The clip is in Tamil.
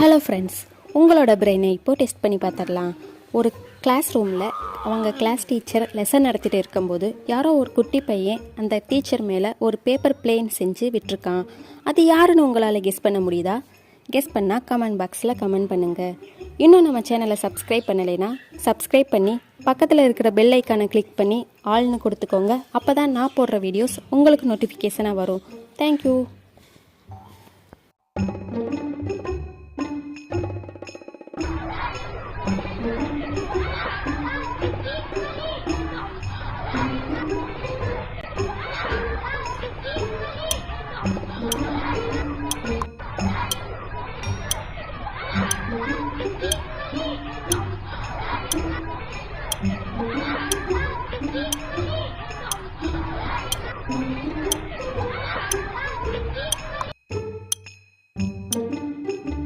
ஹலோ ஃப்ரெண்ட்ஸ், உங்களோட பிரெயினை இப்போ டெஸ்ட் பண்ணி பார்த்துடலாம். ஒரு கிளாஸ் ரூமில் அவங்க கிளாஸ் டீச்சர் லெசன் நடத்திட்டு இருக்கும்போது யாரோ ஒரு குட்டி பையன் அந்த டீச்சர் மேலே ஒரு பேப்பர் பிளேன் செஞ்சு விட்டுருக்கான். அது யாருன்னு உங்களால் கெஸ் பண்ண முடியுதா? கெஸ் பண்ணால் கமெண்ட் பாக்ஸில் கமெண்ட் பண்ணுங்கள். இன்னும் நம்ம சேனலை சப்ஸ்கிரைப் பண்ணலைன்னா சப்ஸ்கிரைப் பண்ணி பக்கத்தில் இருக்கிற பெல் ஐக்கானை கிளிக் பண்ணி ஆல்னு கொடுத்துக்கோங்க. அப்போ தான் நான் போடுற வீடியோஸ் உங்களுக்கு நோட்டிஃபிகேஷனாக வரும். தேங்க்யூ.